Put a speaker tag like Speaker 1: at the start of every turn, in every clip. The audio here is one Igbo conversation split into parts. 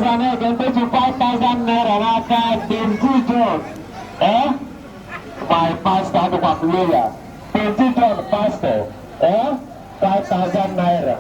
Speaker 1: is an egg and pay to 5,000 naira after 20 John. My pastor to Papulia. 20 John pastor. 5,000 naira.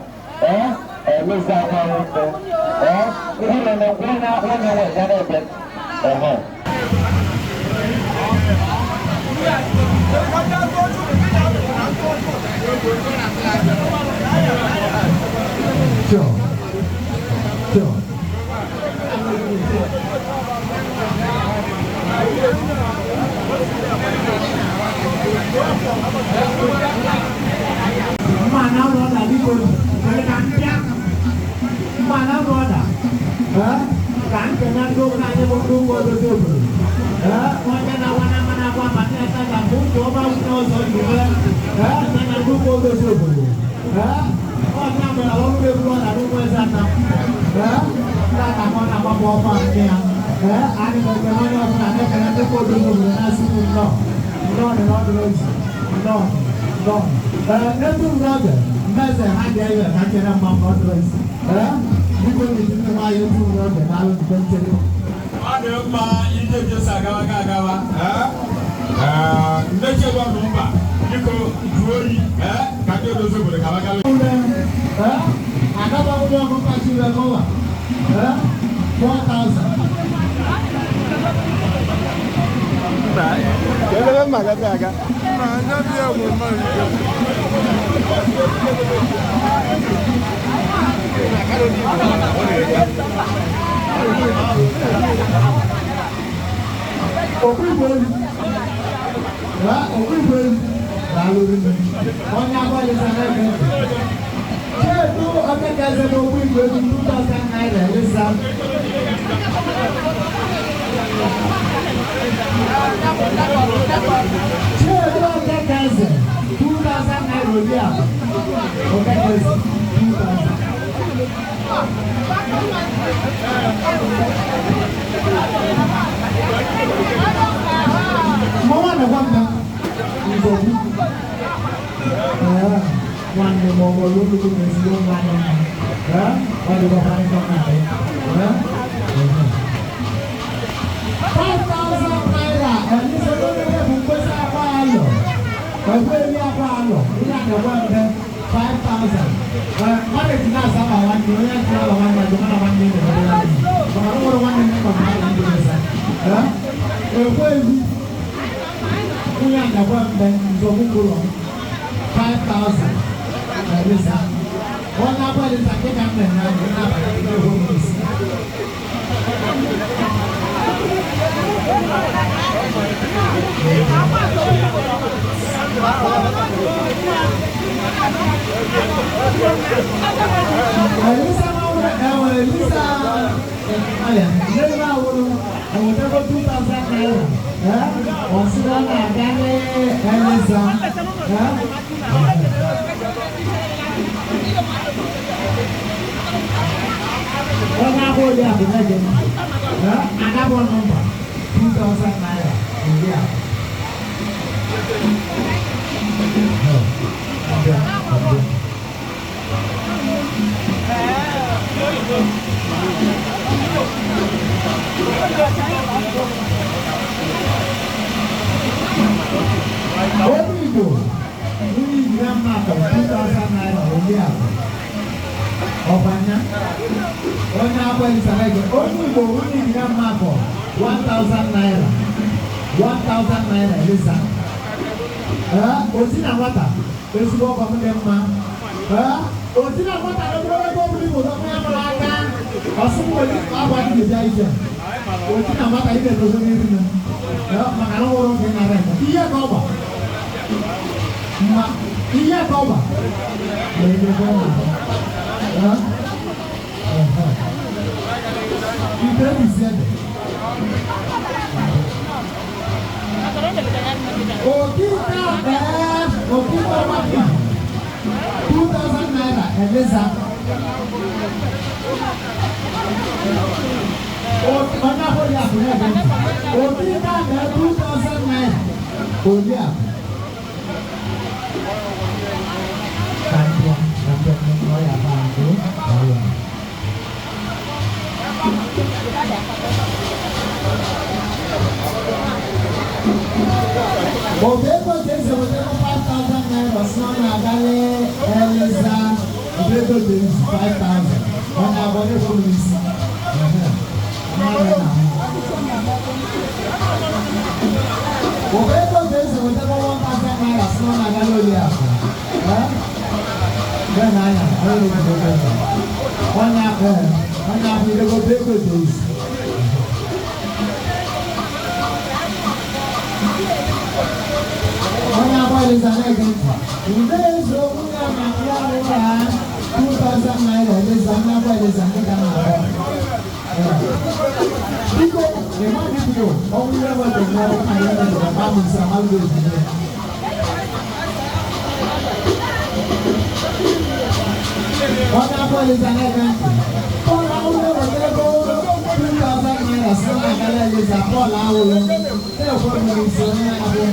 Speaker 2: Onye abụọ is a onye Igbo onye Igbo 1,000 naira. 1,000 naira eleza. Otina wata. Ezigbo ọkọ m dị mma. Otina wata n'obere ego ọbụla igbo n'ọkụ ya mara aka. Ọsụmụ weli agwa ndị ga-ebịa ije. Otina wata ị ga-edozo n'iru m. Maka na ọhụrụ oge nara eme. Ihe ka ọgba. Ihe ka ọgba. Ite ebisi ede. Okita waki 2,000 naira eleza. Ọ̀nà àbọ̀lì àbúrò ẹ̀dẹ̀. Okita 2,000 naira. Olè àbò. Kàńtìwá ní ọ̀yà báńkì ọ̀yà. Obego Jesse was 5,000 naira. Son Agale Eliza. Obego Jesse 5,000. On a bonnet police. Obego Jesse was 1,000 naira. Son Agale Olia. Then I am. On a Obego Jesse. Ọ̀nà àbọ̀lì Zanẹ́gẹ̀. Ìgbé èso múlẹ̀ màkúrà wúrà 2,000 naira ẹ̀lẹ́sà ní àbọ̀lì Zanẹ́gẹ̀ náà bọ̀. Bíkọ́ ìmọ̀ nípò ọ̀hún ilé wọ̀ tó mọ́ àyẹ̀wò ìjọba mi sàmàlú ìdílé. Ọ̀nà àbọ̀lì Zanẹ́gẹ̀. Bọ́ọ̀lù àwọn ilé wọ̀ tó kó 2,000 naira sí àgálẹ̀ ẹ̀lẹ́sà bọ́ọ̀lù àwọn olóyún. Ṣé òkú mi ní sọ ní abẹ́?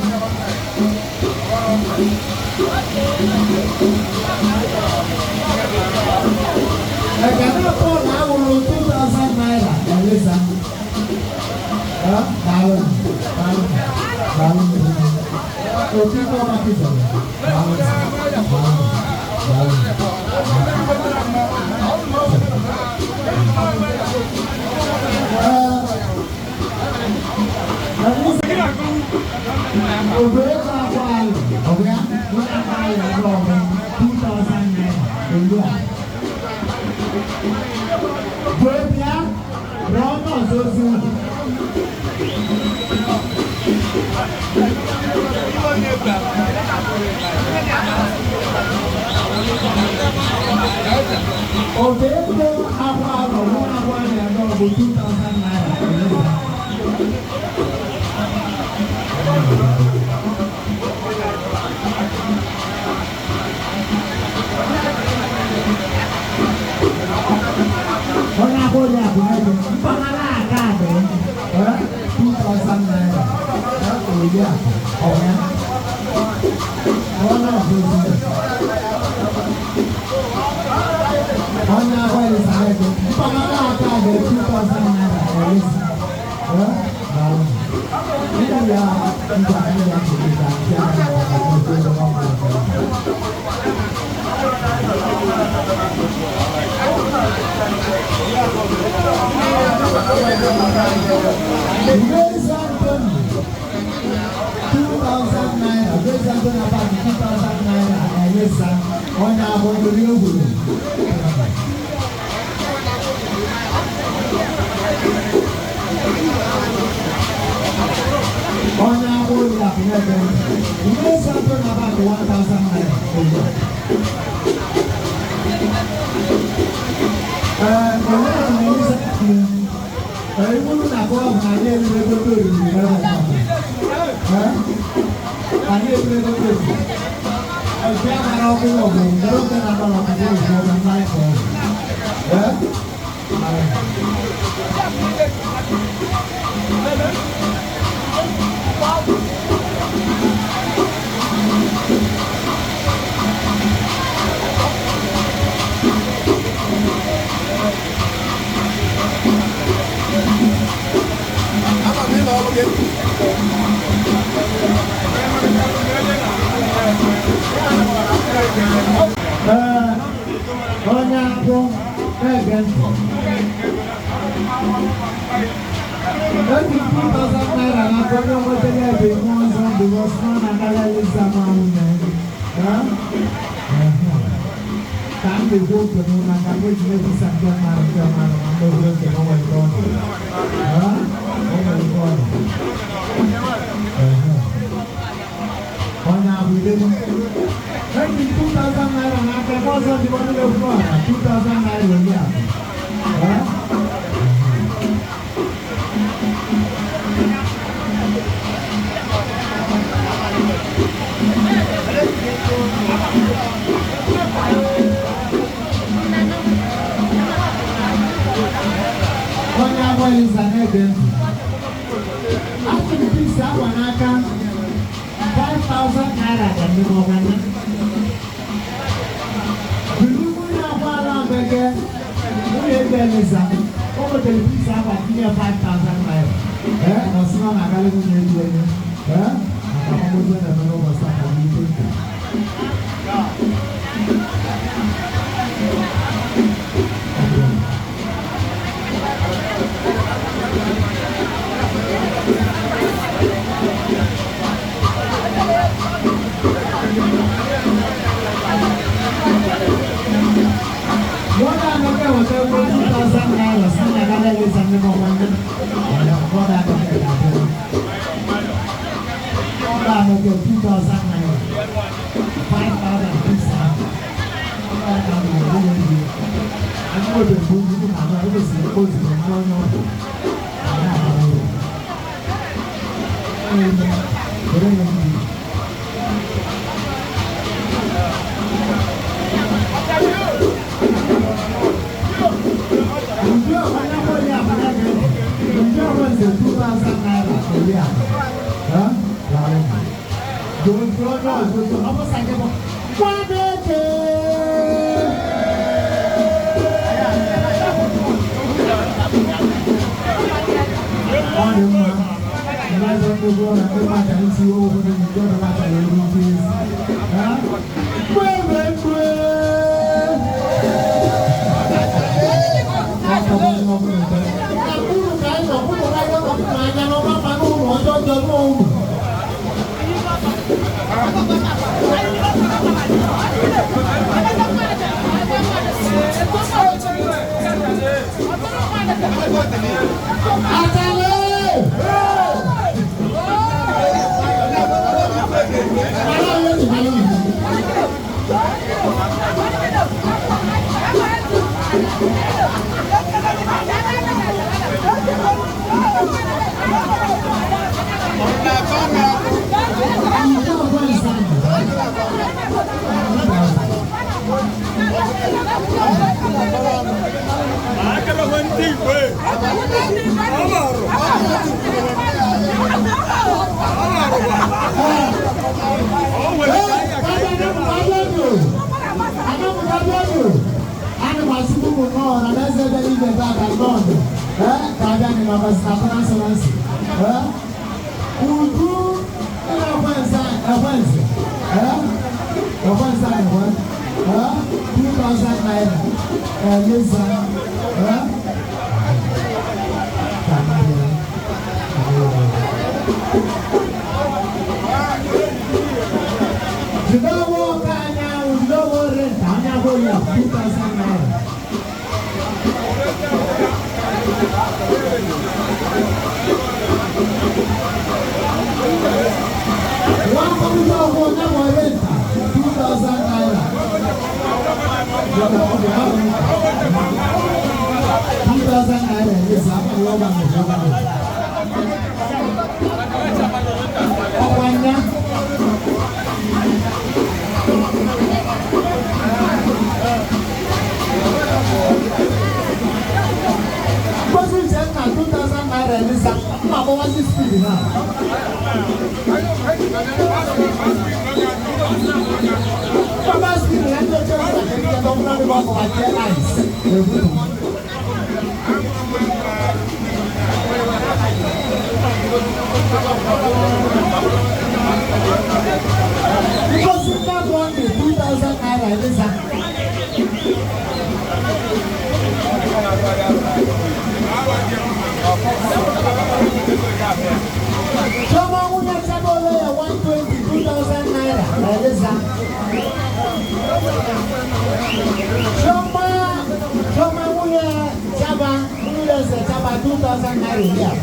Speaker 2: Ẹ̀kẹ́dẹ́ bọ́ọ̀lù àwòrán 2,000 naira ẹ̀lẹ́sà. Báwo. Òkè kọ́ máa fi sọ̀rọ̀. Báwo. Umueze Akwalo, ọ̀gá wọ́n á bá yẹn lọ ọ̀gá 2,000 naira pẹ̀lú à. Gbẹ̀bíà rọ́nà zozo. Umueze Akwalo, wọ́n á bá yẹn lọ ọ̀gá 2,000 naira pẹ̀lú à. Ọ̀nà àbọ̀lì àbúrò mpaghara àgáàdì 2,000 naira òye ọ̀nà ọ̀nà àbọ̀lì ọ̀nà àbọ̀lì sàrẹ́dì mpaghara àgáàdì 2,000 naira òye sí báwo nígbà yà nígbà yà kìlìkà kí a nà ọ̀nà Umueze Antoni 2,000 naira. Umueze Antoni about 2,000 naira. Eleza ọ̀nà àbọ̀lì òwúrò. Ọ̀nà àbọ̀lì àbúrò. Umueze Antoni about 1,000 naira. Ìwúlò nàbọ̀ àyè ìwé gbogbo ìrìn ìrìn àyè ìwé gbogbo ìrìn ọ̀sẹ̀ àmàlà ọkùnrin ọ̀gbọ̀n ìdúró tẹ̀ nàbọ̀ ọ̀gbọ̀n ìrìn ọ̀gbọ̀n náà ẹ̀kọ́ onye akwụ ege ntị naira na kwenye mwetelea bimozo bimosmana ngalali zamani. Kami huko nuna kami jine bisa mara mambo yote kama ikono. Kama ikono. Ona abudeni. 2,000 naira na kemozo diboni lefua. 2,000 naira ya. Is an egg. After the piece of Wanaka, 5,000 naira and the moment. The woman of Anambra, who is there? Over the piece of 5,000 naira. Was not a gallery. I was going to know what's happening.
Speaker 3: Thank you.
Speaker 2: Choma Munya Chabole 122,000 naira. Elisa. Choma Munya Chaba 2,000 naira here.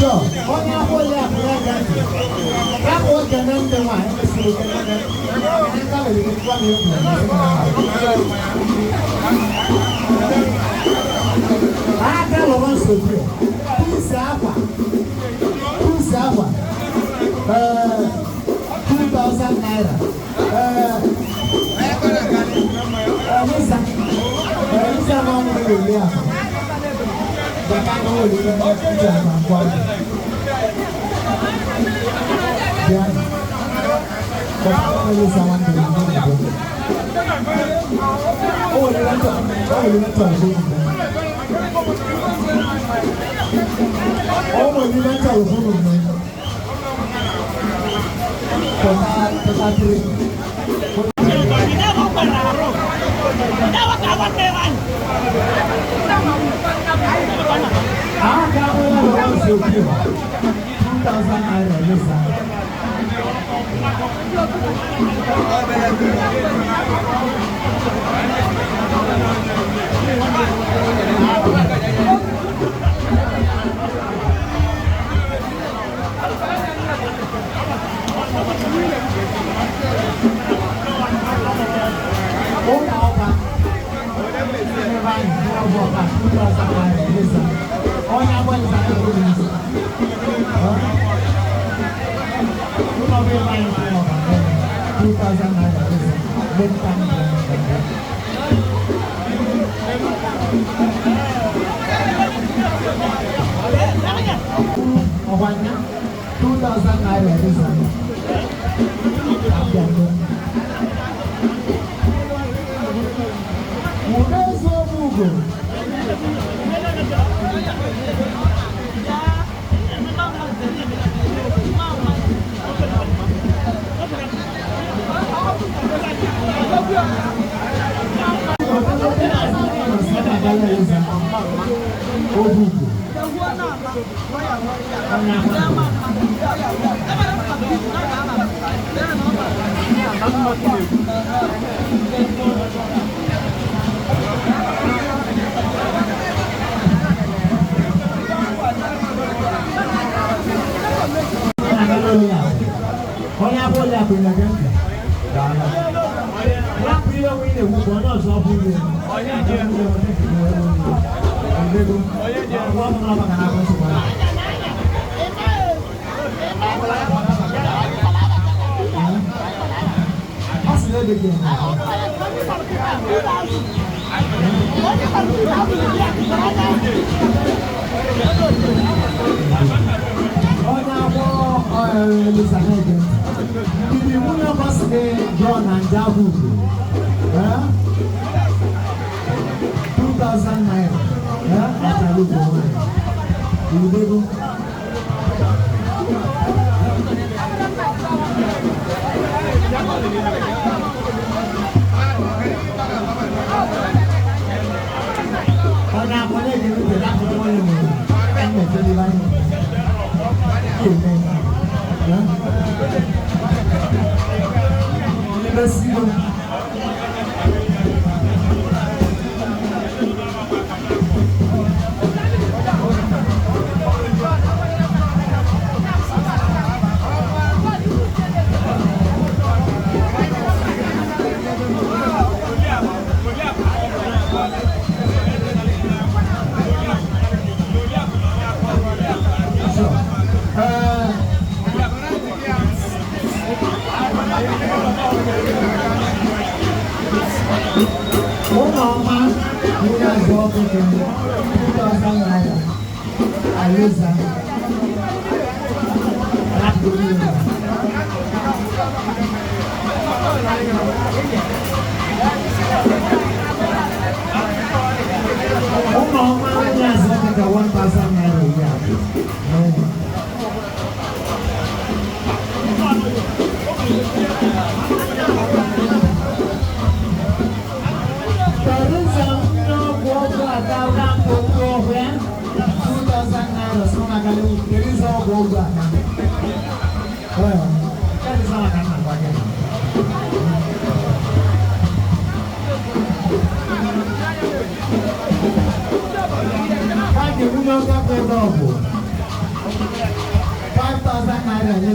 Speaker 2: So, on your whole lap, that was the number one. I tell one so good. 2,000 naira. I can't hold it.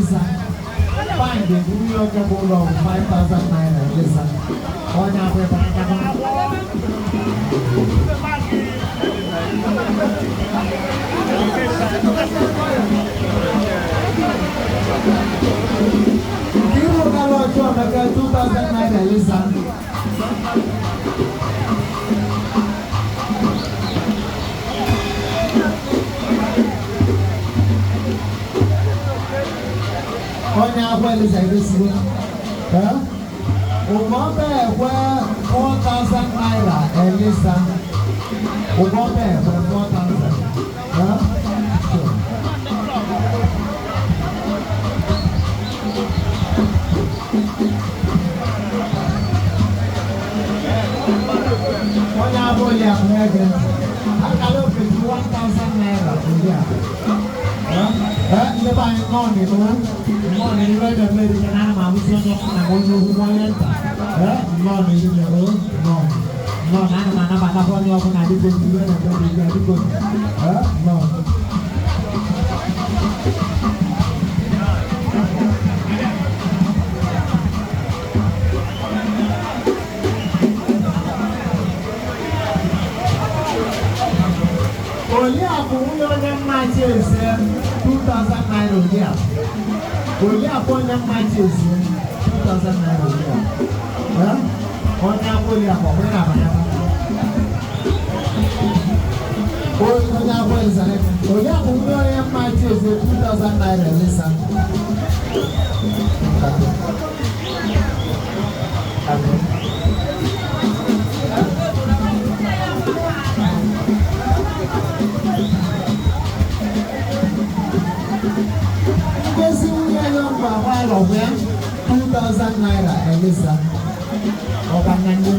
Speaker 2: Elisa. Find the New York Bull of 5,000 naira, Elisa. On your paper. Give her a lot of 2,000 naira, Elisa. Onye akwa Elisa iresigo. Ugobe ekwe 4,000 naira Elisa. Ugobe ekwe 4,000. Onye akwa Elisa ege. Akala ofe 1,000 naira Elisa. Ndị anyị nọ n'ịnụ nọ n'ịnụ ebe mmiri nke na ama abụsị onye ọkụ na onye ohu onye nta nọ n'ịnụ nọ na ana m anabata onye ọkụ na adịgo iwe na ebe ndị adịgo nọ Oliakụ nwunye onye mmachi eze 2,000 naira Oliakụ. Oliakụ onye mmachi eze 2,000 naira Oliakụ. Onye akwa Oliakụ ọbụrụ na abanya. Onye akwa Elizabeth. Oliakụ nwunye onye mmachi eze 2,000 naira Elisa. Ngozi nwunye Anambra Akwalo wee 2,000 naira Elisa. Ọgananye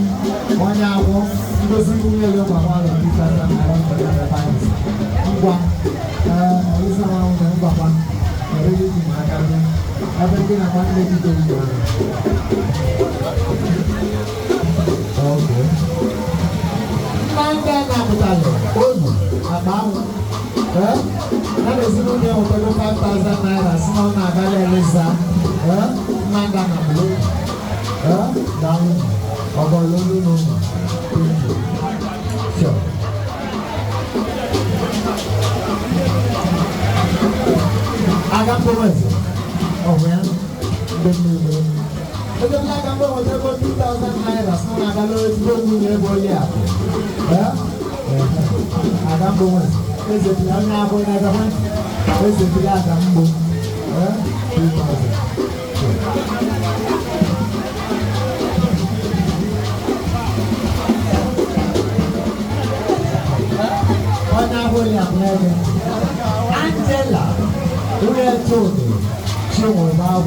Speaker 2: onye agwọ Ngozi nwunye Anambra Akwalo 2,000 naira ngwa Elisa nwa nwunye ngwakwa ebe gị ji maka gị ebe gị na nwanne gị dị ugbu a. Ndị na-apụtaghị ozu akpa ahụ that is no near 5,000 naira. Small Nagala Elisa, Mandana Blue, down over Lulu. Sure. I got the way. Oh, man. The new room. But the black and blue was about 2,000 naira. Small Nagala is going to be able to I got the way. Is it young now when I go? Is it the other book? 2,000. On our way up, Angela, who had told me she was now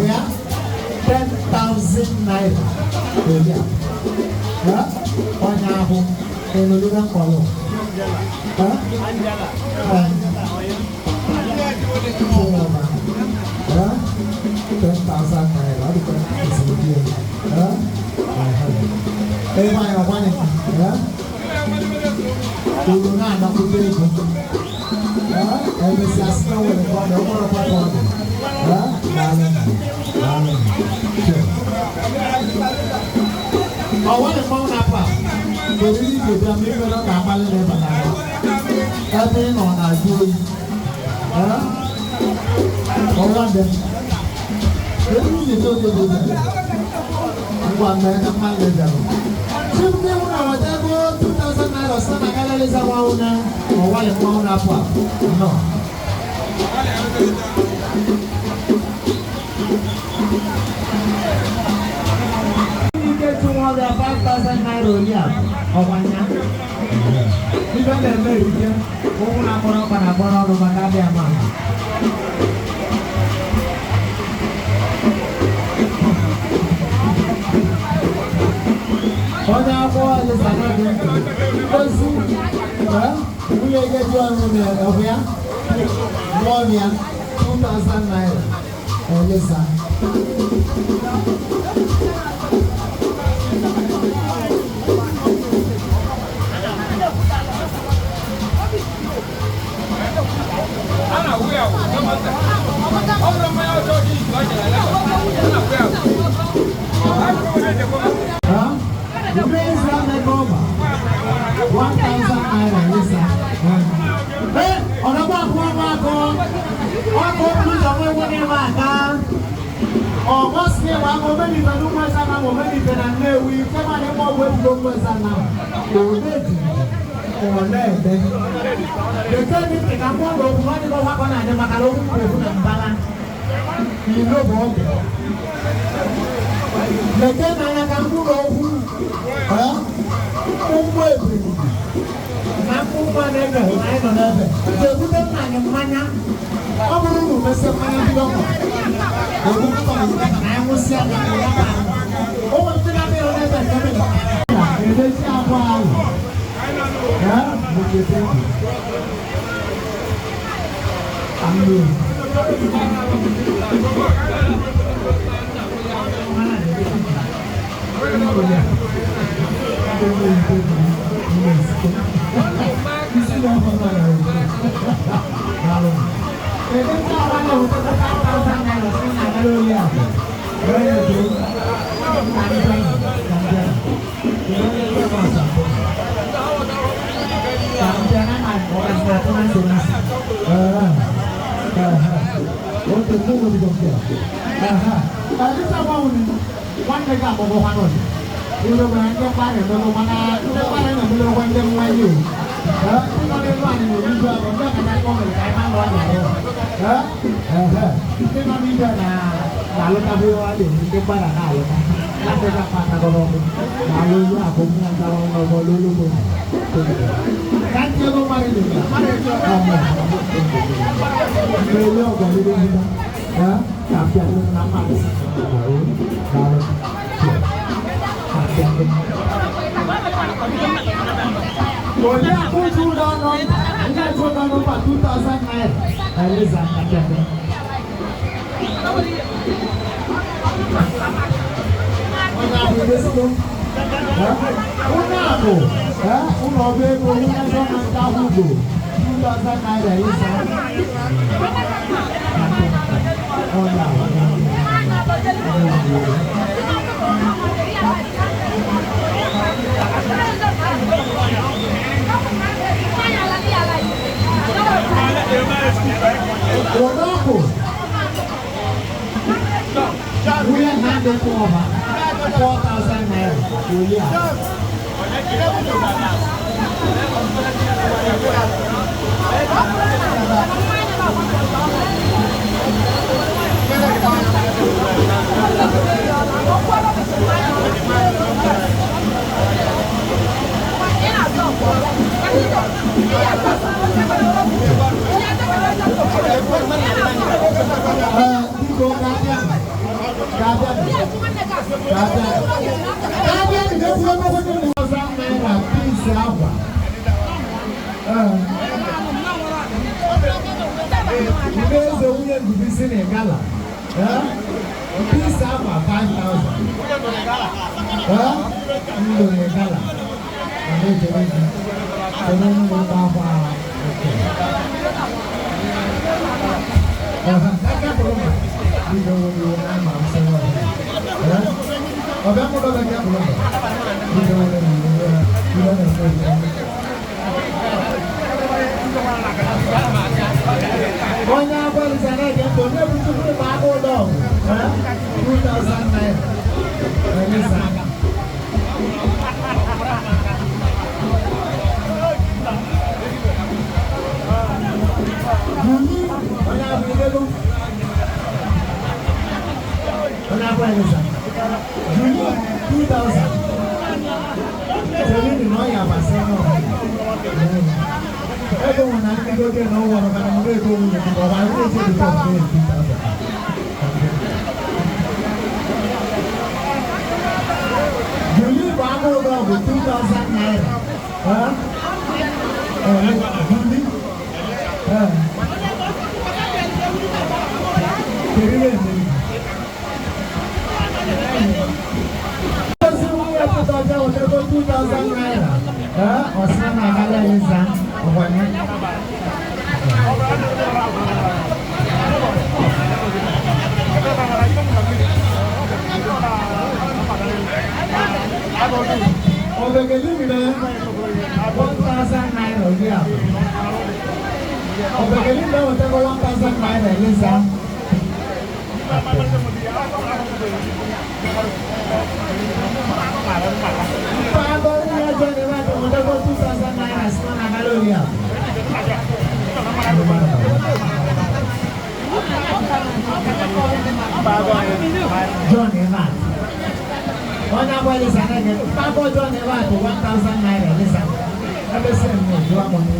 Speaker 2: 10,000 naira. On our home in the little column. Angela. 10,000 naira. Everybody want it. You will not know who they go. And this is still with the body over a body. I want to phone up. The really good, I'm even not a malady. Everything on our doing. Hold on then. You told you that. One man, a man, simply when I was able 2,000 naira, son, I got a little one or one pound up. No. You get to more than 5,000 naira, yeah. Or one year. Even the American, who are going to go out of Anambra. On our wall is another. We get you on over here. 2,000 naira. Listen. Almost here, one moment if I don't want some moment if I know we come on and more with go for some now. Or let them. The third is I'm going to go and walk on the Macalon and balance. You know, Bob. The third I can go over. Huh? Umueze. Naku manega, I don't know. The good man and mania. I'm going to mess up my dog. I was saying, oh, I'm going to be on that. It is our wild. Yeah, what do you think? I'm good. John Evan. Honorable is another. Papa John Evan to 1,000 naira. Listen. Ever seen me? You are money.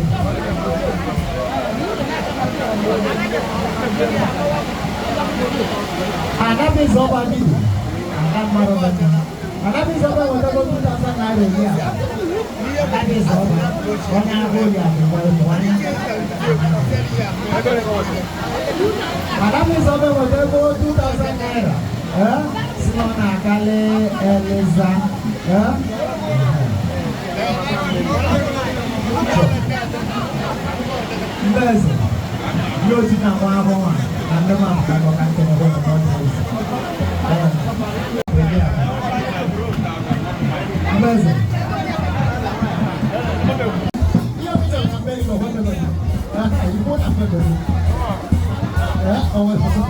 Speaker 2: Anam is over me. Anam Maroba. Anam is over whatever 2,000 naira here. That is over. Honorable, Anam is over whatever 2,000 naira. Simona Kale Eliza. Umueze. Yo tina kwa hawa. Anam amkano kante na kwa Umueze. Yo mita kambeli kwa kwenda kwa. Yuko na kwenda. Awe sasa.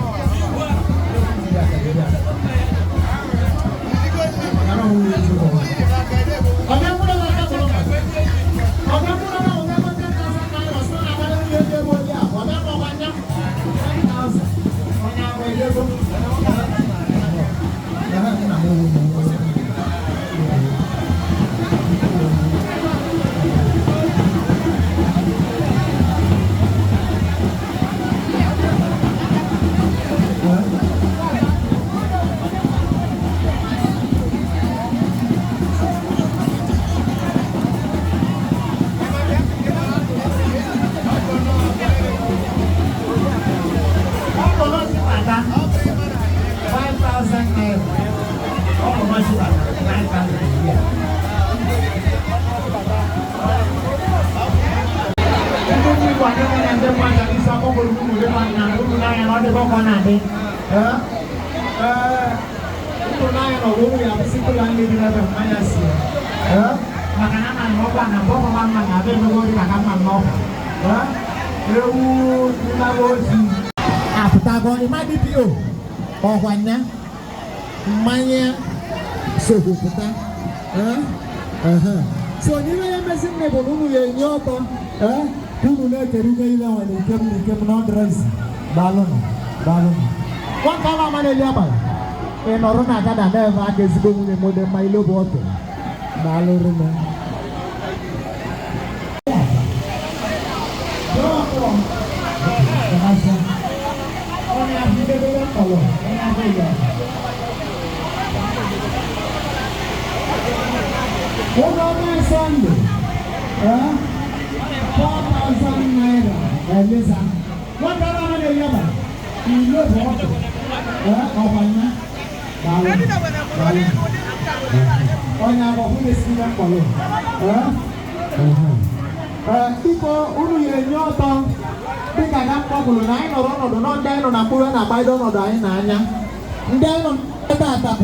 Speaker 2: So you may have seen the Bulu in your tongue, who let the river when they came not dress. Balloon. One time I'm on a level. And Orona got a never gets going with more than my low water. Balloon. What on Sunday? 4,000 naira. Listen. What on the level? You know what? People who in your tongue, think I got popular 9 or not down on a pool and a bite on the Inanya. Then on that,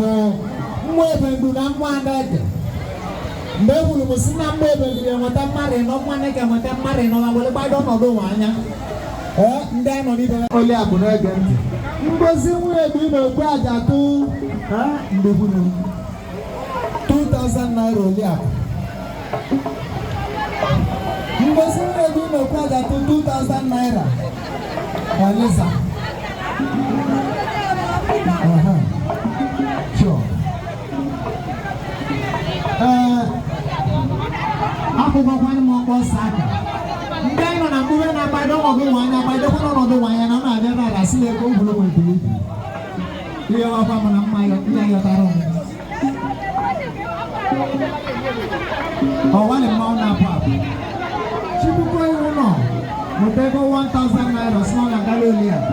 Speaker 2: moving to that one day. Never was not moving to what I'm married, not one I can what I'm married, no, I will buy don't know the one. Then on even only a good again. Brazil will be no graduate to 2,000 naira only. Brazil will be no graduate to 2,000 naira. Listen. Sure. Aku bawa mau kosaka. Ndai mana bukan apa dong mobil mana apa dong kalau mobil mana nama ada rasi aku belum mau beli. Dia apa mana mayo dia taruh. Awal mau napa? Cipu kau uno. Muteko 1,000 naira semua yang kali lihat.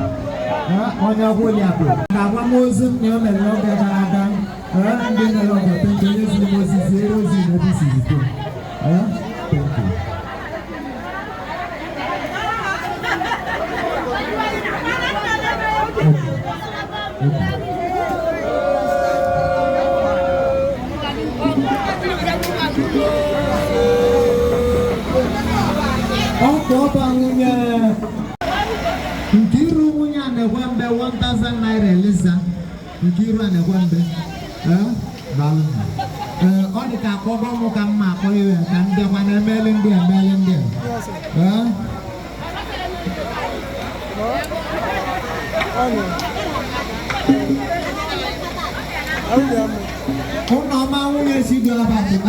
Speaker 2: Orang boleh apa? Kalau musim ni orang melihat kadang-kadang. Dia melihat tentunya semua zero di situ. Thank you. Oh, bangunnya. Di rumahnya ada 1,000 naira list. Nkiru Aniekwe Balu. All the Kakobo come up and the one a million there. Oh, no, my woman, she do about it.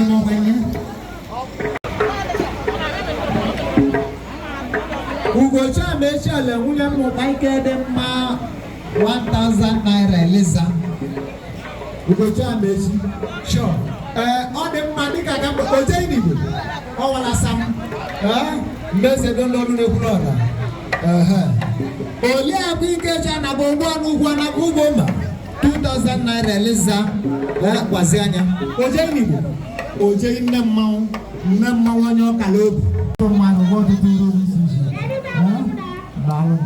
Speaker 2: Ugo cha mechale nwunye m ụkaike dị mma 1,000 naira Eliza. Ugo cha mechi. Sure. Ọ dị mma dịka ka oje Igbo. Ọ wala sam. Mbeze don lolu n'ekwulu ọda. Oli abụ ike cha na bụ ụgbọ n'ugwu na ugbo mba. 2,000 naira Eliza. Gwazi anya. Oje Igbo. Oje nne mmanwụ onye ọkala obi. Mmadụ ụfọdụ tụrụ isi. Balon.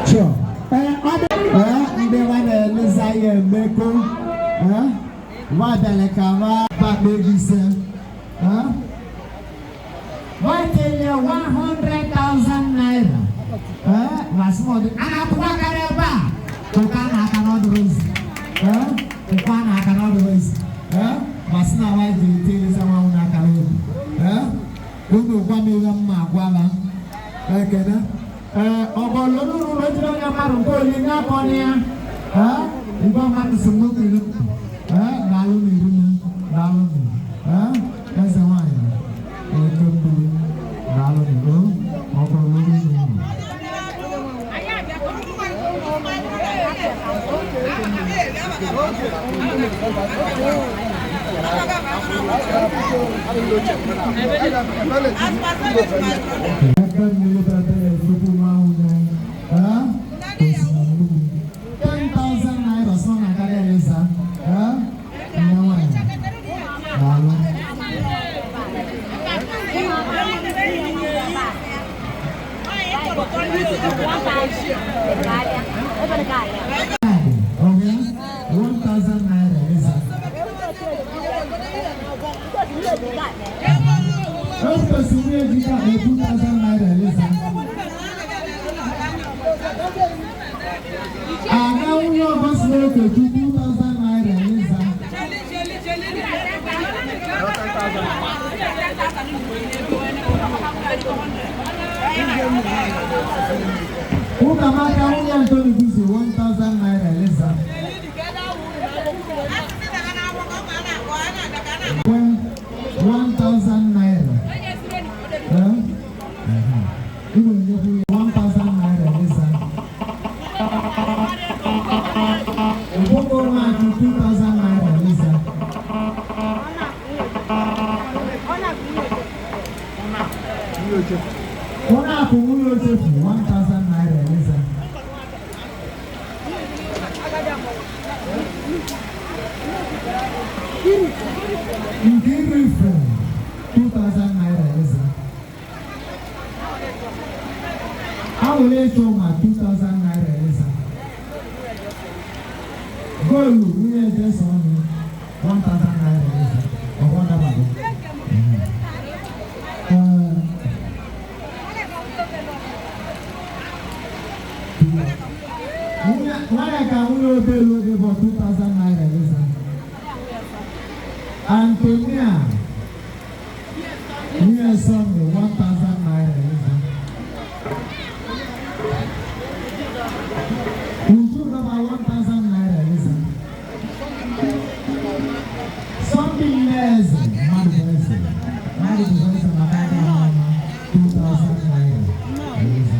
Speaker 2: Sure. They want to Messiah Meko. What the Kama, but baby said, why tell you 100,000 naira? Was more than Anakuakareba. Tukana cannot raise. Tukana cannot raise. Was now I do tell someone Nakaru. Who want me Magwala? Okay, Obolonu Rojo Yamaru Poli Naponia. You don't have to salute him. Baluni. That's the one. Who come out and tell you this 1,000 naira Eliza? 1,000 naira. 1,000 naira Eliza. Go 2,000 naira Eliza. Ona akumulo chefu 1,000 naira Eliza. Nkiru from 2,000 naira Eliza. Awole choma 2,000 naira Eliza. Golu uye jeso 1,000 naira Eliza. Okwanda babo. Why can we obey for 2,000 naira Eliza? Antonia, yes, 1,000 naira Eliza. You took about 1,000 naira Eliza. Something less, Madu Voice, 2,000 naira Eliza.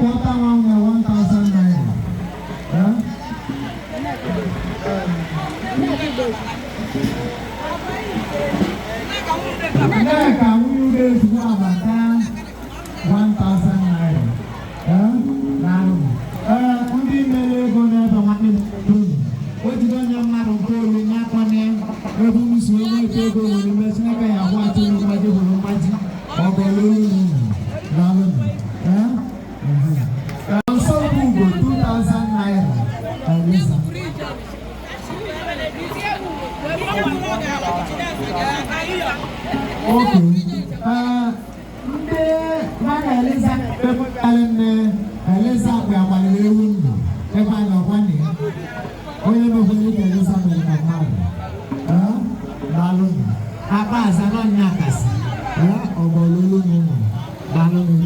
Speaker 2: water one 1,000 naira. Neka wuyude tuwa bata 1,000 naira. Lalu, undi mele gona to makin dun. Oji donya maro kolu nyakone. Ebu musuwe tego woni mesina ka ya watu no maje bono maji. Ogololu. Lalu, so Google 2,000 naira. Alisa. Okay. Mana Elisa pepo kalene Elisa kwa kwalele wundu. Eba na kwani. Oye mo kwani Elisa mo kamara. Lalu. Apa asana nyakasi. Ogolulu ni. Lalu ni.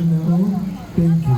Speaker 2: Thank you.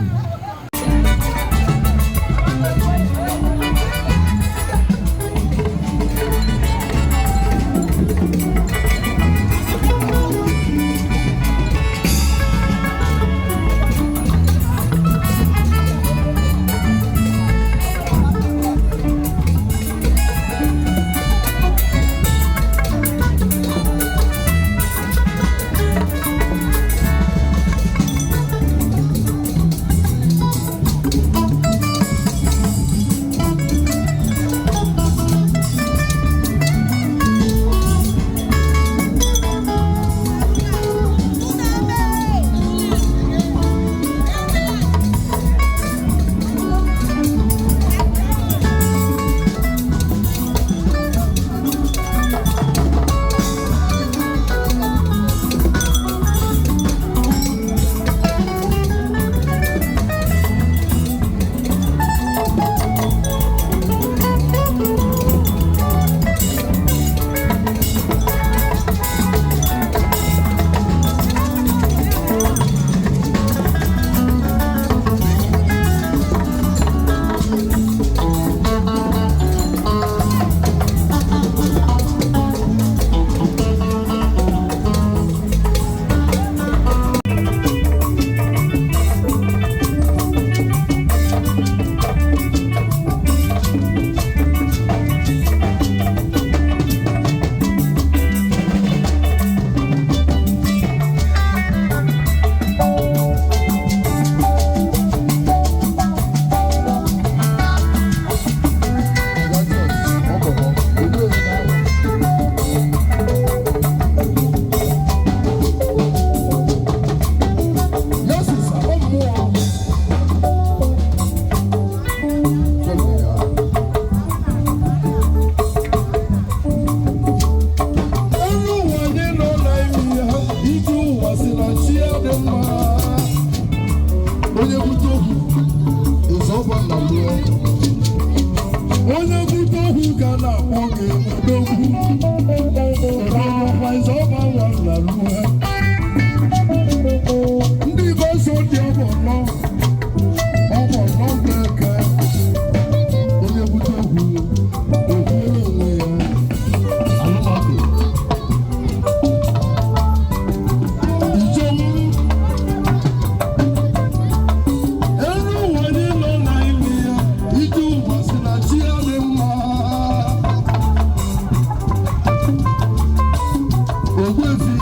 Speaker 3: Umueze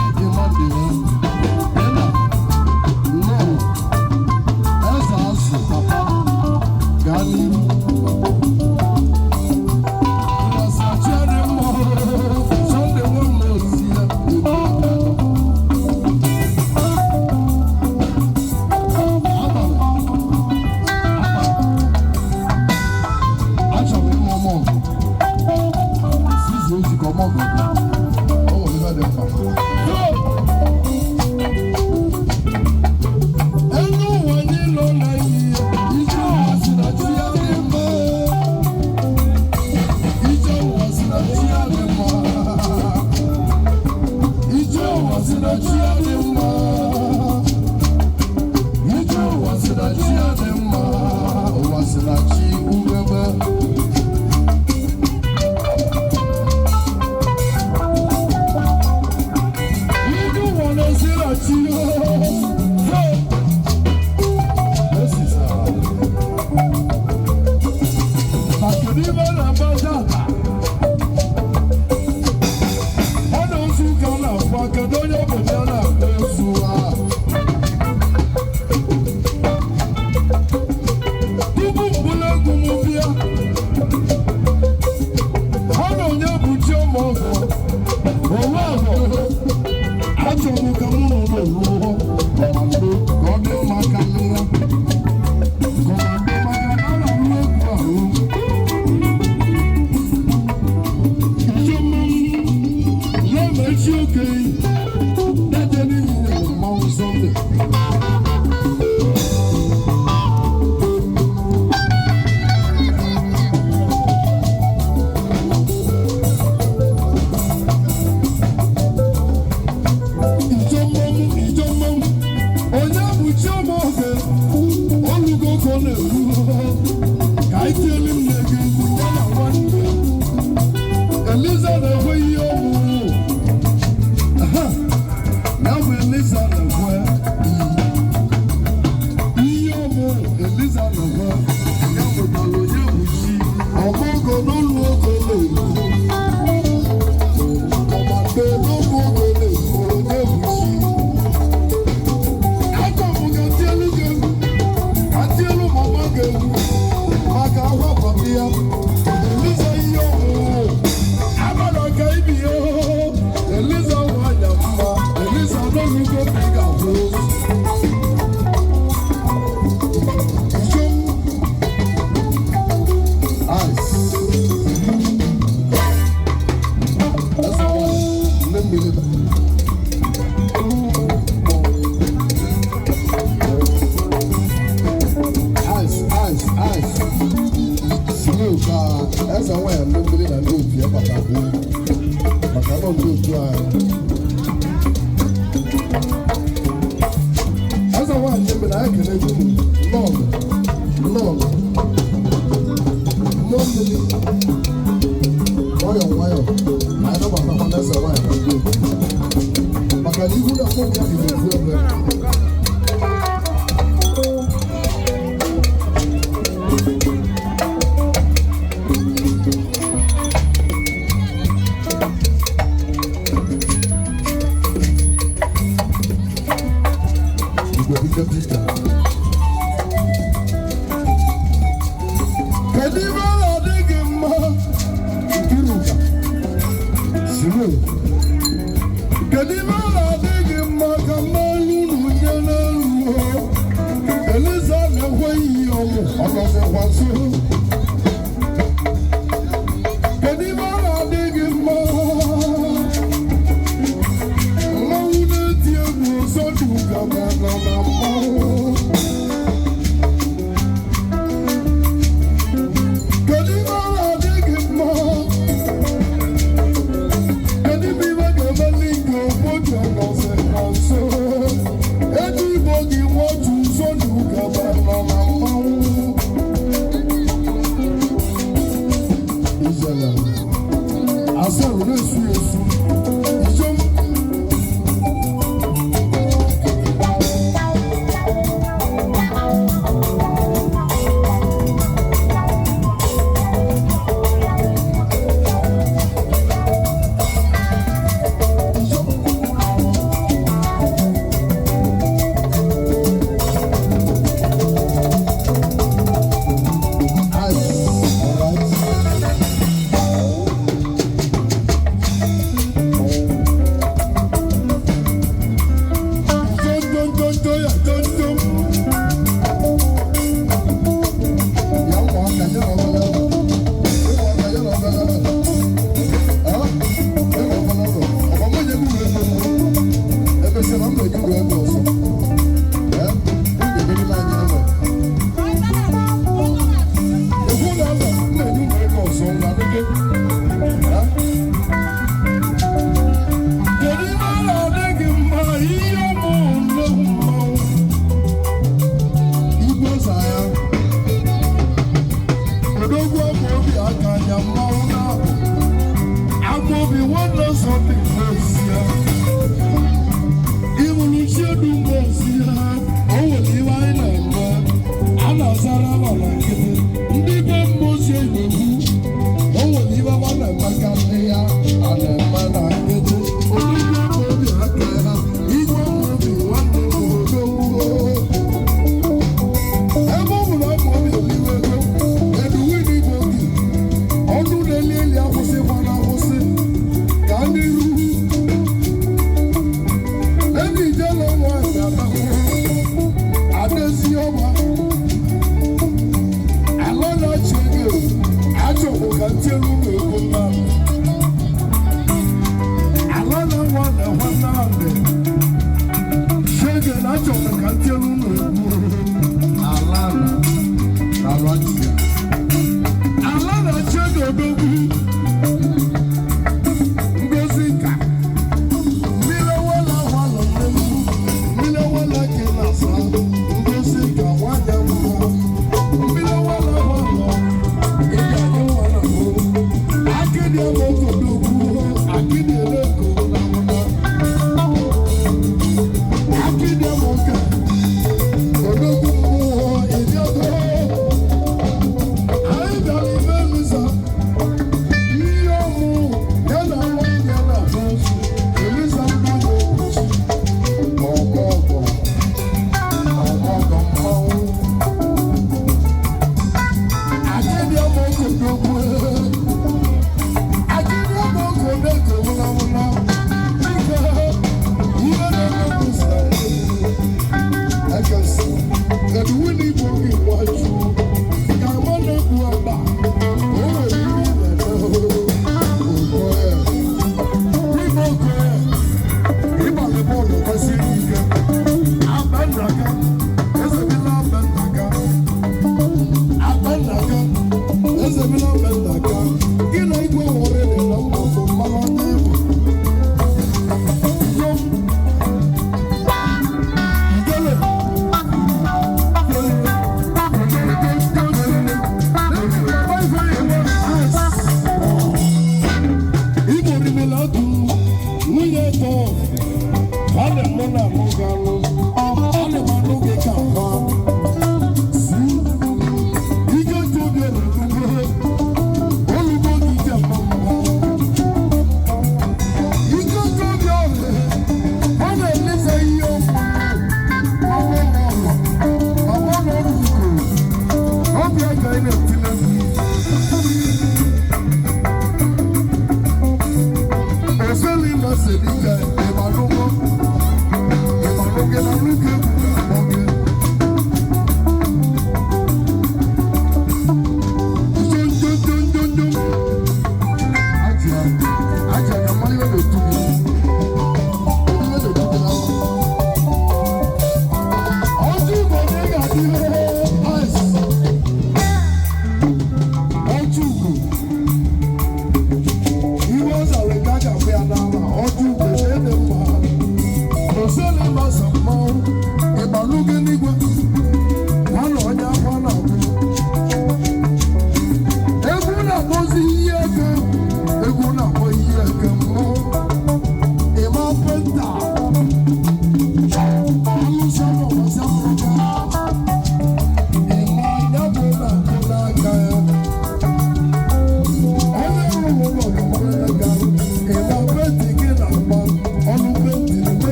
Speaker 2: Odogwu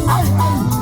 Speaker 2: Ai, ai.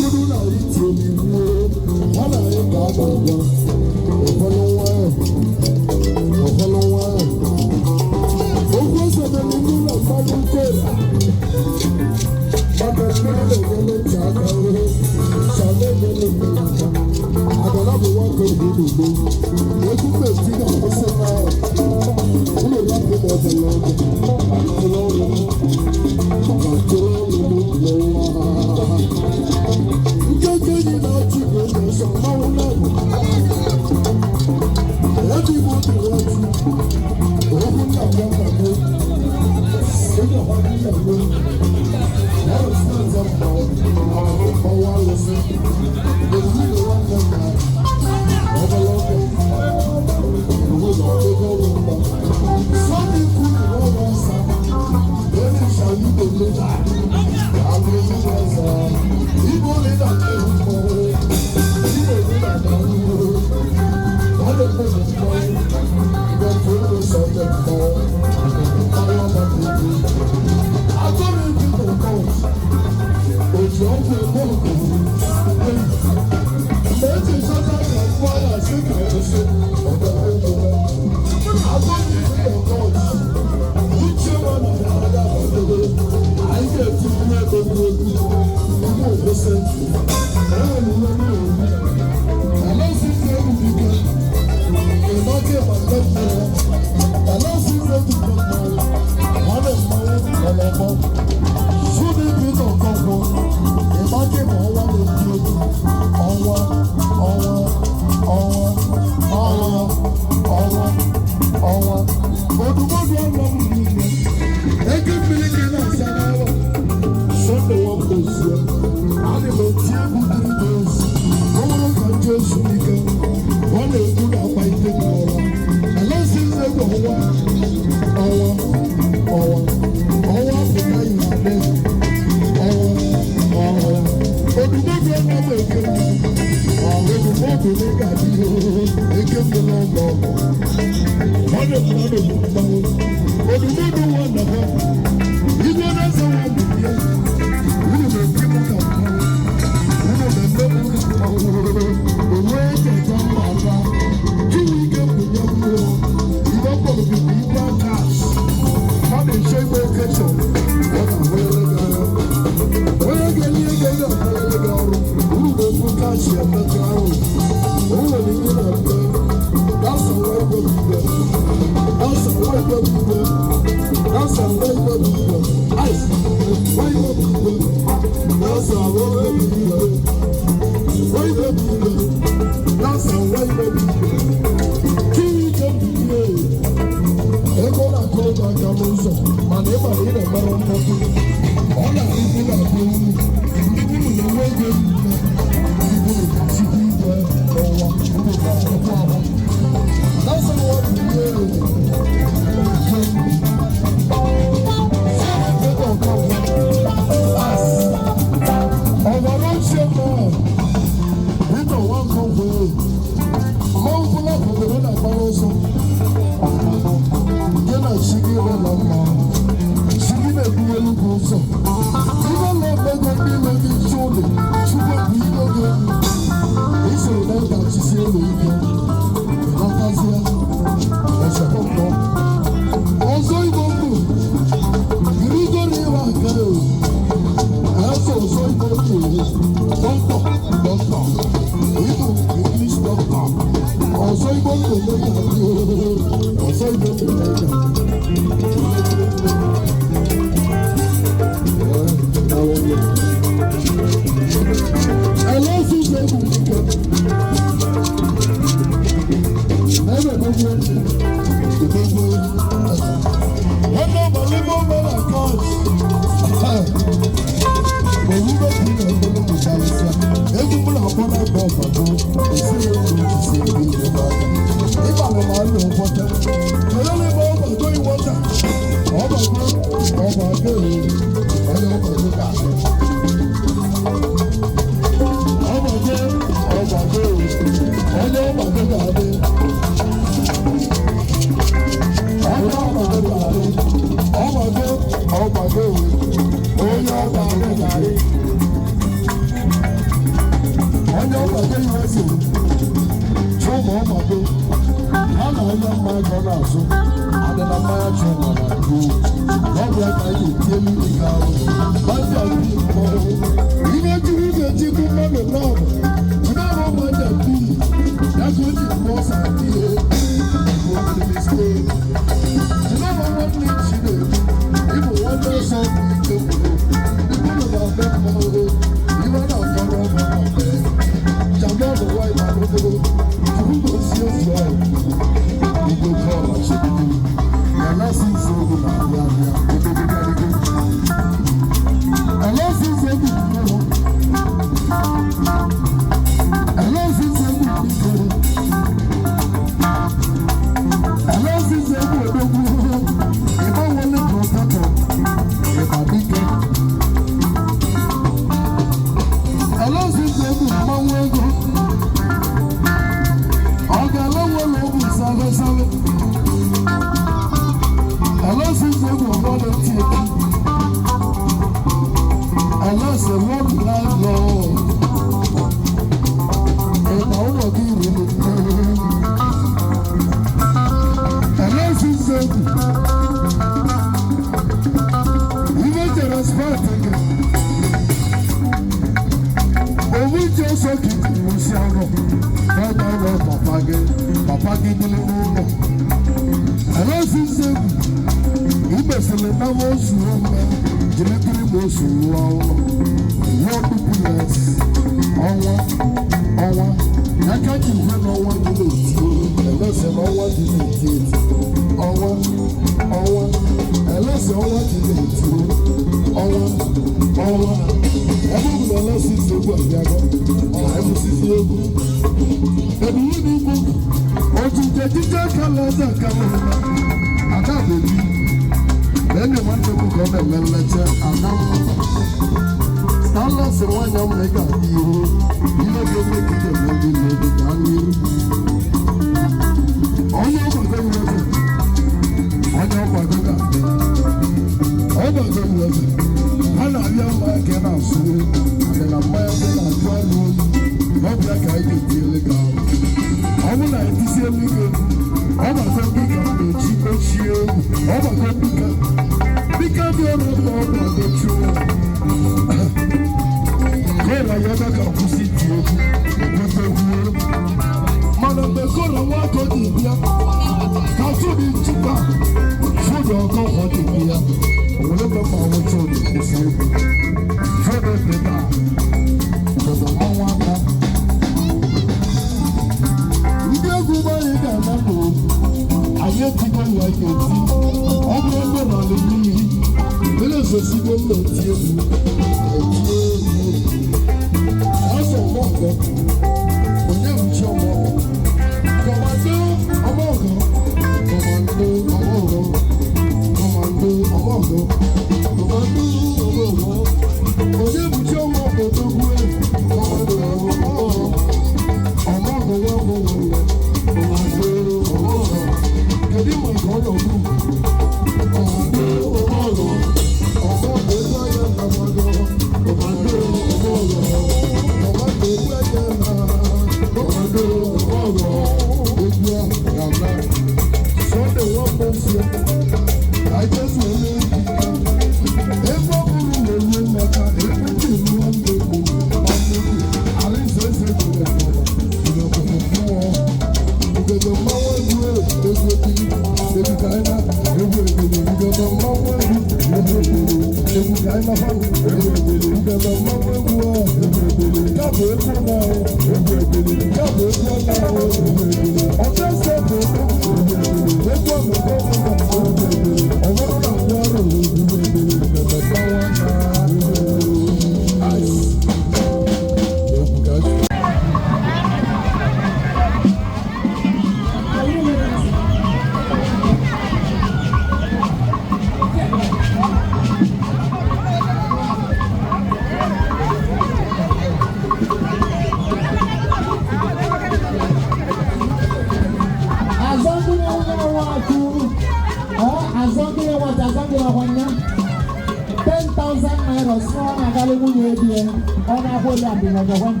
Speaker 2: only and the number 1.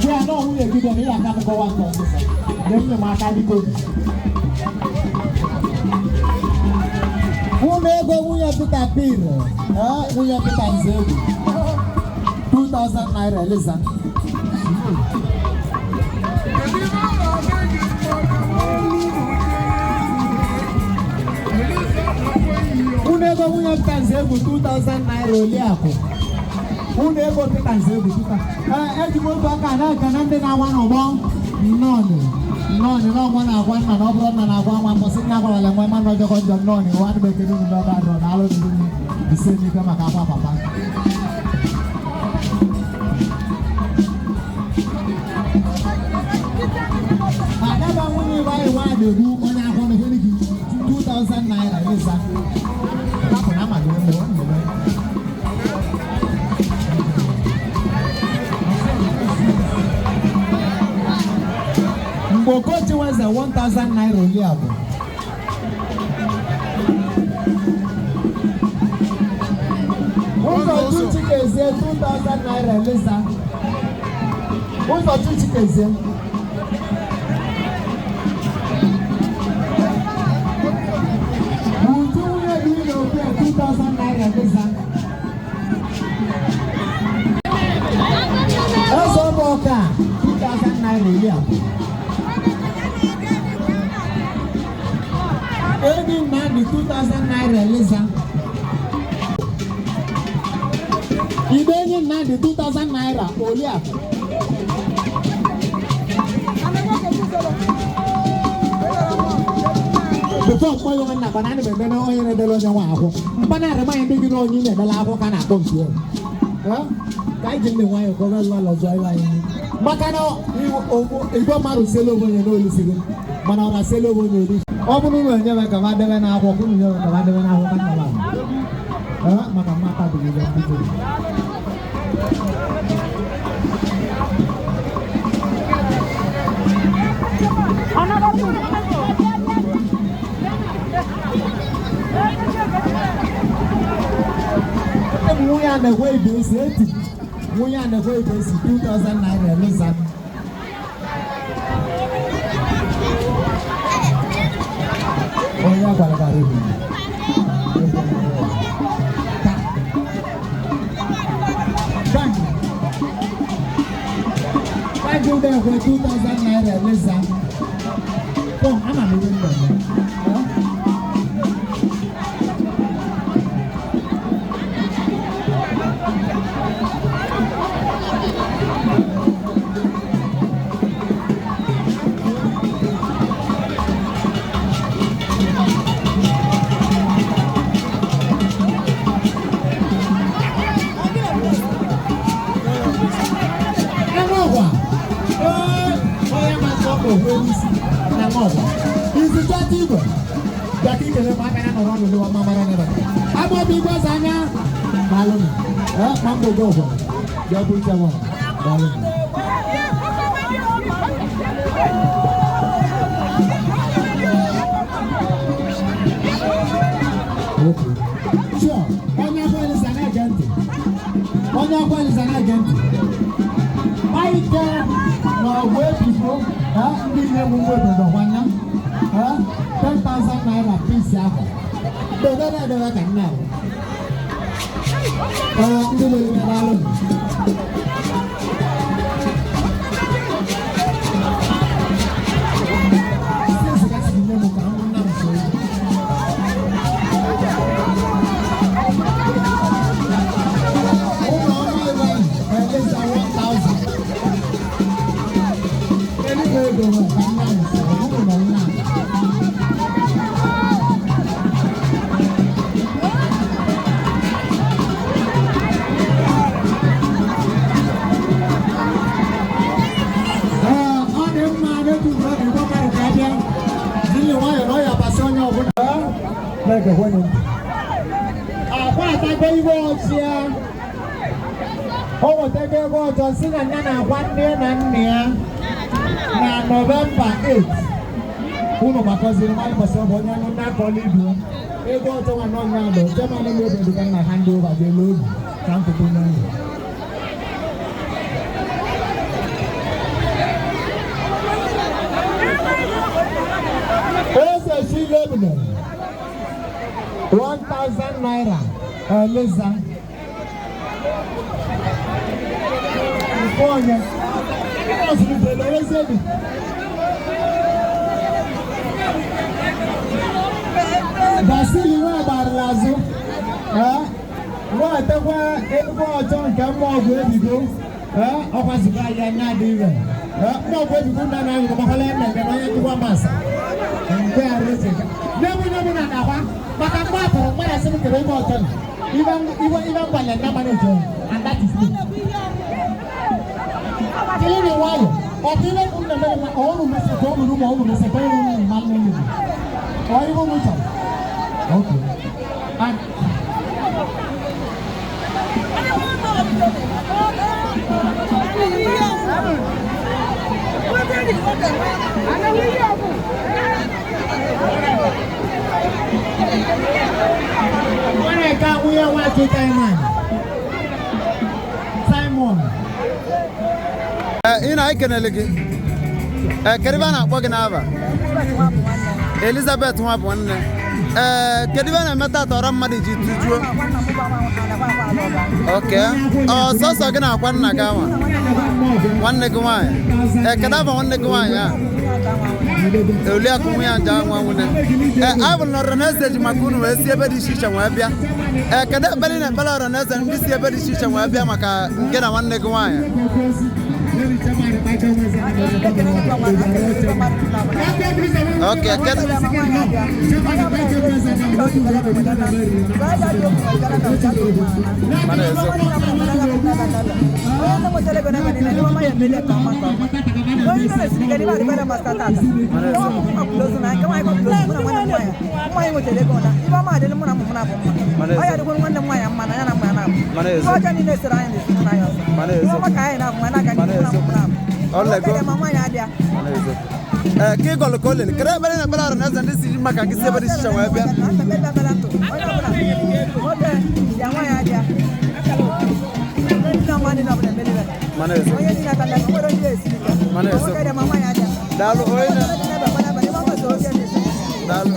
Speaker 2: We are not only a good one, I can't go on. Then the market go. Who may go we have to tapir? We have to taxi. 2,000 naira, listen. Who never we have taxi 2,000 naira, Liako. Who never take taxi? Edmund Bakana can be now one or one. None, no one. I want an oblong and I want one for sitting over and one man of the conjure. No, you want to make it in the bad on all of the same you come a papa. I never want to buy one to do when I want to give 2,000 naira. Listen, I'm not doing more. Bokochi was a 1,000 naira only. Who's for 2 chickens here? 2,000 naira, listen. Who's for 2 chickens here? Would you really do 2,000 naira, listen? That's all Boka. 2,000 naira here. Any man the 2,000 naira, listen. If any man the 2,000 naira, only before you went up banana, but then all in the Lojan. Banana reminding you know you never laugh or cannot come here. I didn't know why you go well of joy line. Macano, you go Maru Selo when you know listening. Manana Selo when you do. Open will never come out when I walk in your commander when I walk on. Macamata to be done. We are the way base 80. We are the way base 2,000 naira. Listen. Oh, yeah, what about it? Thank you there for 2,000 naira. Listen. Oh, I'm not even there. Mambo go for it. Go put them on. Okay. Sure. On your phone is an agent. On your phone is an agent. Why can where people give them a word of the one now? 10,000 naira piece. They don't know what I can now. Ini boleh malam. Johnson and Nana 1 year and near November 8th. Who know because in my person, when I'm not calling you, they go to one on now. Germany will be going to hand over the load. Come to do money. 1,000 naira. Lisa. Olha. Basili wa barlazo. Wa takwa ego ojon ke mo go ebigo. Okwasiba ya na diwe. Mo go ebigo na na ko kale na ga na ya kwa masa. Nde arese. Nemu na na kwa. Maka mapo mara simu ke ego ojon. Even bale na manager and that is me. Kile wao. Opile kunna mema onu mese ko mu mo onu mese ko mu mamnu. Oi mo mucho. Okay. And we are watching Simon.
Speaker 3: Ina ikene legi. Keribana boginava. Elizabeth nwa bụ nne. Kedibana meta tora mmadụ ji tujuo. Okay. Sọsọ gị na-akwa nna gị anwa. Nwanne gị nwaanyị. Kedaba nwanne gị nwaanyị a. Oli akụnwe ya nja nwa nwune. Abụ nọrọ n'eze ji maka unu wee si ebe dị iche iche wee bịa. Kedu ebe na ekpere ọrọ n'eze ndị si ebe dị iche iche wee bịa maka nke na nwanne gị nwaanyị. Okay, ke gol ko len kre bale na bala na zande si maka ki se bari shi wa bia manezo dalu oina dalu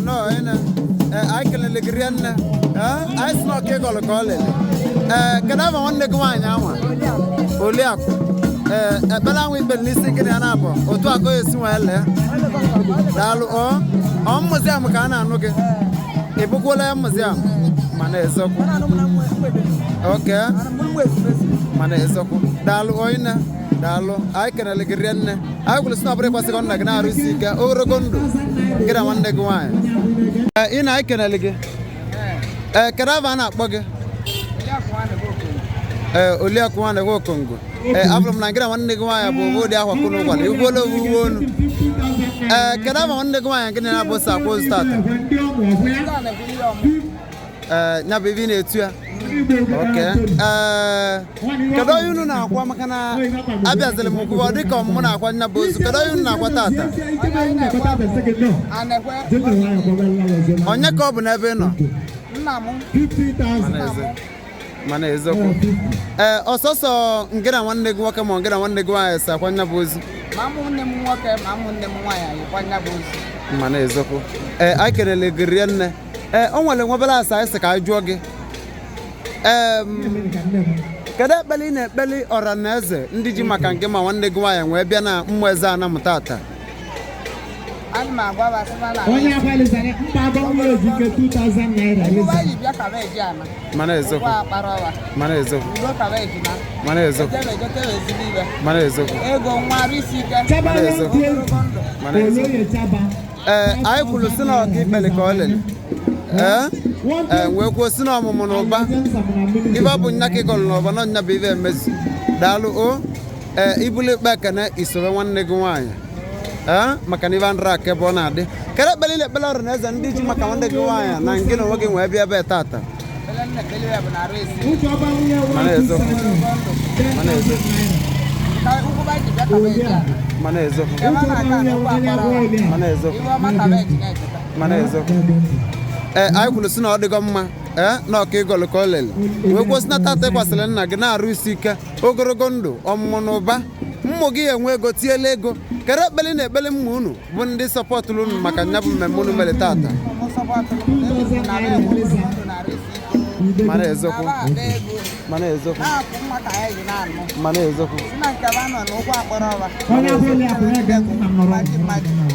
Speaker 3: no ina ai kele le grianna ai sno ke gol ko len kadava wonne ko wanya wa oliako bala wi bel nisi kini anapo otu ako esi wa ele dalu o museum ka na anu ke ibukola museum mana ezoko okay mana ezoko dalu oina dalu ai kana le grienne ai kulu sna bre kwase konna na rusi ka orogondo kira wonne ko wanya ina ai kana le kadava na akpoge Oli Akwane go Congo. Abram Nangira wanne gwa ya bo dia kwa kuno kwa. Ibolo wonu. Kadava wanne gwa ya ngene na bosa ko start. Na bibi na etua. Okay. Kado yunu na akwa makana abia zele muku bo dika mo na akwa na bosu. Kado yunu na akwa tata. Onye ko bu na ebe no. Nna mu 50,000. Mana ezoko ososo ngera nwanne gị nwoke ma ngera nwanne gị nwaanyị sa kwanya bozi mamu nne m nwoke mamu nne m nwaanyị kwanya bozi mana ezoko ai kelele gị nne o nwere nwebela asa ise ka ajụọ gị kedu ekpeli na ekpeli ọra na eze ndị ji maka nke ma nwanne gị nwaanyị wee bịa na Umueze Anam tata
Speaker 4: Anam agwa basana
Speaker 2: onye akwali zane mba Umueze ke 2,000 naira
Speaker 4: lisa yi bia ka beji ana
Speaker 3: mana ezoko mana ezoko
Speaker 4: ndo ka beji na
Speaker 3: mana ezoko
Speaker 4: jebe zilibe
Speaker 3: mana ezoko
Speaker 4: ego nwa risi ke
Speaker 3: mana ezoko mana ezoko ai kwulu si na ọka ikpele ka ọ lele wee kwuo si na ọmụmụ n'ụba ibe ọ bụ nya ka ịgọlụ n'ụba na nya bụ ibe emezi daalụ o ibuli ikpe ekene isobe nwanne gị nwaanyị maka na ibe ndịra aka ebe ọ na-adị kere ekpele ile ekpele ọrụ na eze ndị ji maka nwanne gị nwaanyị na ngị na onwe gị wee bịa ebe tata mana ezoko mana ezoko mana ezoko mana ezoko mana ezoko ai kwulu si na ọ dịgo mma na ọka ịgọlụ ka ọ lele wee kwụsị na tata ịkwasịrị nna gị na-arụ isi ike ogologo ndụ ọmụmụ na ụba mmụ gị enwe ego tiele ego kere ekpele na ekpele mma unu bụ ndị sọpọtụrụ unu maka nya bụ mmemme unu mere tata mana eziokwu mana eziokwu mana eziokwu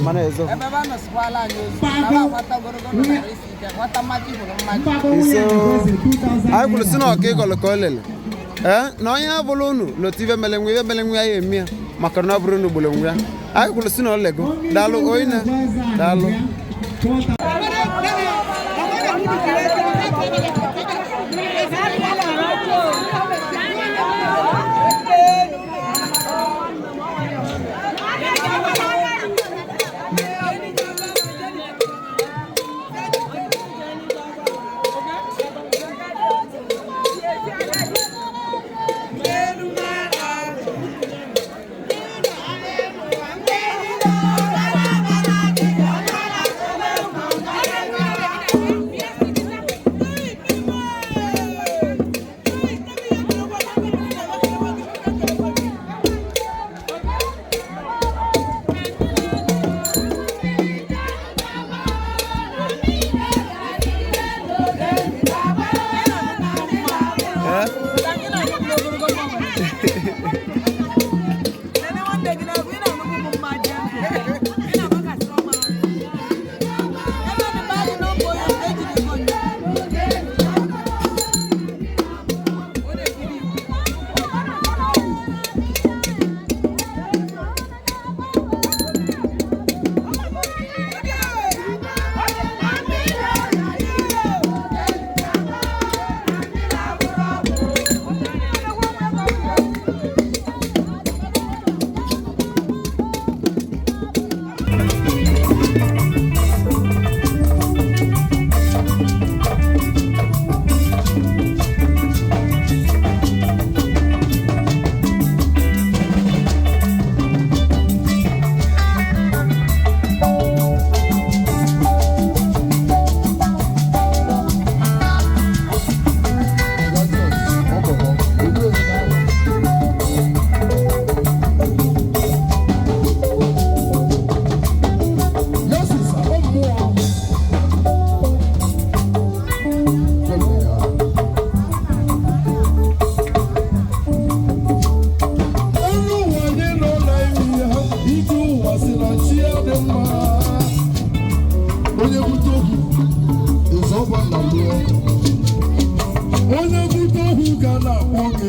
Speaker 3: mana eziokwu ise anyị kwuru si na ọka ịgọlụ ka o lele na onye abụla unu lotu ibe mele nwe ya eme ya maka na ọ bụrụ unu gburu nwe ya anyị kwuru si na olego daalụ oyine daalụ
Speaker 2: Onye buto hu ga na-akpọ gị